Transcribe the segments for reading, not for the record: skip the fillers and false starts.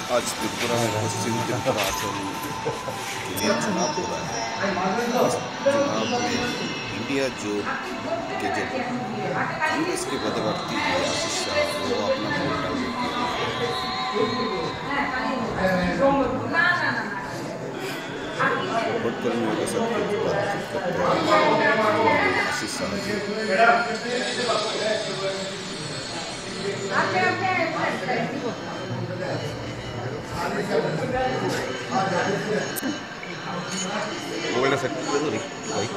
आज त्रिपुरा में पश्चिम त्रिपुरा आसन के लिए चुनाव हो रहा है। इस चुनाव में इंडिया जो के जो कांग्रेस के मध्यवर्ती है आशीष शाह, वो अपना वोट डालने के लिए वोट कर्मियों के साथ कुछ बातचीत करते हैं आशीष शाह जी। मोबाइल सेट कर दो भाई।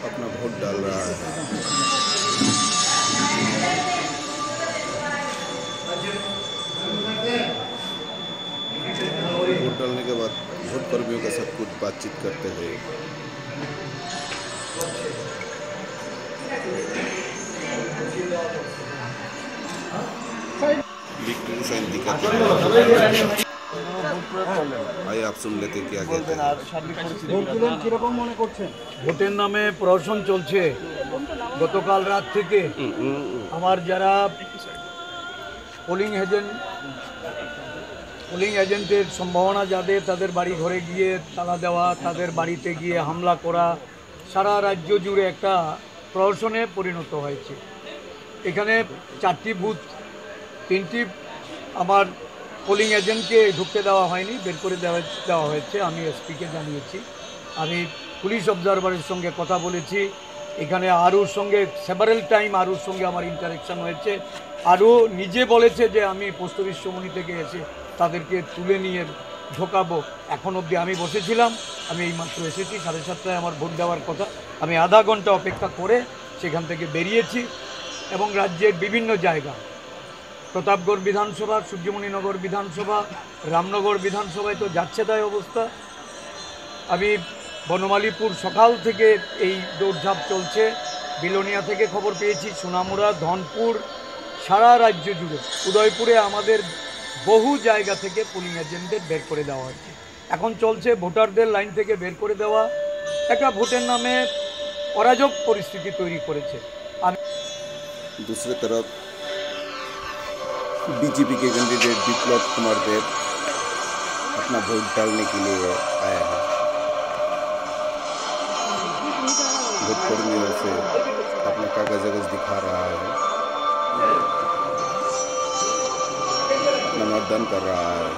अपना वोट डाल रहा है। वोट डालने के बाद वोट कर्मियों के साथ कुछ बातचीत करते हैं। विक्ट्री साइन दिखाते हैं। आइए आप सुन लेते क्या कहते हैं। ভোটের নামে প্রহসন চলছে গতকাল রাত থেকে। আমার যারা পোলিং এজেন্টের সম্ভাবনা যাদের, তাদের বাড়ি ঘরে গিয়ে তালা দেওয়া, তাদের বাড়িতে গিয়ে হামলা করা, সারা রাজ্য জুড়ে একটা প্রহসনে পরিণত হয়েছে। এখানে 4টি বুথ, 3টি আমার পোলিং এজেন্টকে ঢুকতে দেওয়া হয়নি, বের করে দেওয়া হয়েছে। আমি এসপিকে জানিয়েছি। আমি পুলিশ অবজারভারের সঙ্গে কথা বলেছি। এখানে আরুর সঙ্গে সেভারেল টাইম আরুর সঙ্গে আমার ইন্টারেকশন হয়েছে। আরও নিজে বলেছে যে আমি পোস্ট অফিস সমনি থেকে এসে তাদেরকে তুলে নিয়ে ঢোকাবো। এখন অবধি আমি বসেছিলাম, আমি এইমাত্র এসেছি, 7:30টায় আমার ভোট দেওয়ার কথা। আমি আধা ঘন্টা অপেক্ষা করে সেখান থেকে বেরিয়েছি এবং রাজ্যের বিভিন্ন জায়গা, প্রতাপগড় বিধানসভা, সূর্যমণিনগর বিধানসভা, রামনগর বিধানসভায় তো যাচ্ছে তাই অবস্থা। আমি বনমালীপুর সকাল থেকে এই দৌড়ঝাঁপ চলছে। বিলোনিয়া থেকে খবর পেয়েছি, সোনামুড়া, ধনপুর, সারা রাজ্য জুড়ে, উদয়পুরে আমাদের বহু জায়গা থেকে পোলিং এজেন্টদের বের করে দেওয়া হচ্ছে। এখন চলছে ভোটারদের লাইন থেকে বের করে দেওয়া। একটা ভোটের নামে অরাজক পরিস্থিতি তৈরি করেছে। दूसरी तरफ बीजेपी के कैंडिडेट विप्लव कुमार देव अपना वोट डालने के लिए आया है। वोट कर्मियों से अपना कागज दिखा रहा है, अपना मतदान कर रहा है।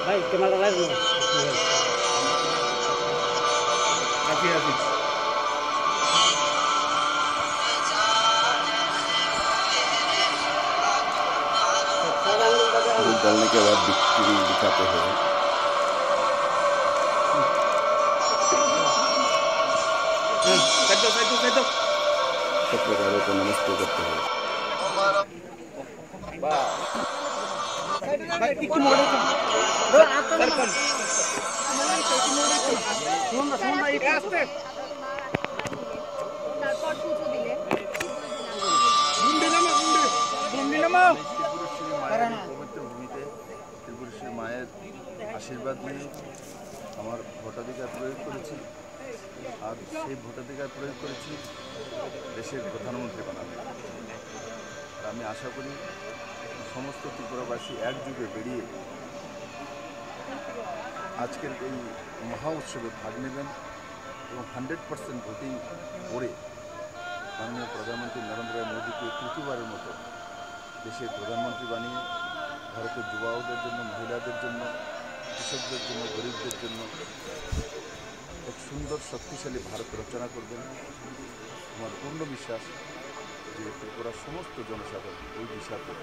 भाई कैमरा लाइव लो आती आती डालने के बाद विक्ट्री दिखाते हैं। पत्रकारों को नमस्ते करते हैं। পবিত্র ভূমিতে ত্রিপুরেশ্বরী মায়ের আশীর্বাদ নিয়ে আমার ভোটাধিকার প্রয়োগ করেছি। আর সেই ভোটাধিকার প্রয়োগ করেছি দেশের প্রধানমন্ত্রী বানাতে। আমি আশা করি সমস্ত ত্রিপুরাবাসী একযোগে বেরিয়ে আজকের এই মহা উৎসবে ভাগ নেবেন এবং 100% ভোটিং করে মাননীয় প্রধানমন্ত্রী নরেন্দ্র মোদীকে তৃতীয়বারের মতো দেশের প্রধানমন্ত্রী বানিয়ে ভারতের যুবাদের জন্য, মহিলাদের জন্য, কৃষকদের জন্য, গরিবদের জন্য এক সুন্দর শক্তিশালী ভারত রচনা করবেন। আমার পূর্ণ বিশ্বাস যে ত্রিপুরার সমস্ত জনসাধারণ এই দিশাতে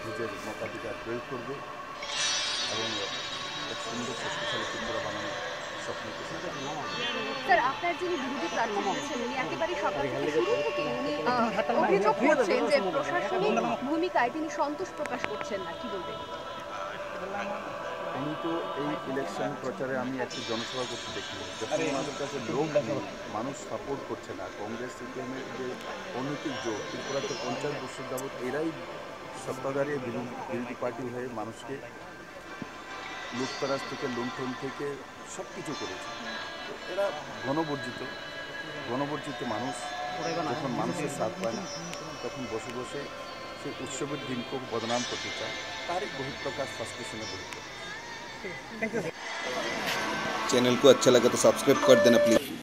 নিজের মতাধিকার প্রয়োগ করবে এবং এক সুন্দর শক্তিশালী ত্রিপুরা বানানোর স্বপ্ন। স্যার, আপনার যিনি বিরোধী প্রার্থী রয়েছেন, উনি একেবারে সকাল থেকে শুরু থেকে উনি অভিযোগ করছেন যে প্রশাসনিক ভূমিকায় তিনি সন্তোষ প্রকাশ করছেন না, কি বলবেন? আমি তো এই ইলেকশন প্রচারে আমি একটি জনসভা করতে দেখি, যখন আমাদের কাছে লোক মানুষ সাপোর্ট করছে না, কংগ্রেস সিপিএমের যে অনৈতিক জোট ত্রিপুরাতে 50 বছর যাবৎ এরাই সত্তাধারী বিরোধী পার্টি হয়ে মানুষকে লুটতরাজ থেকে লুণ্ঠন থেকে সব কিছু করেছে। এরা গণবর্জিত মানুষ যখন মানুষের সাথ পায় না তখন বসে বসে সেই উৎসবের দিনকে বদনাম করতে চায়, তারই বহিঃপ্রকাশ ফ্রাস্ট্রেশনে বলতে। चैनल को अच्छा लगा तो सब्सक्राइब कर देना प्लीज़।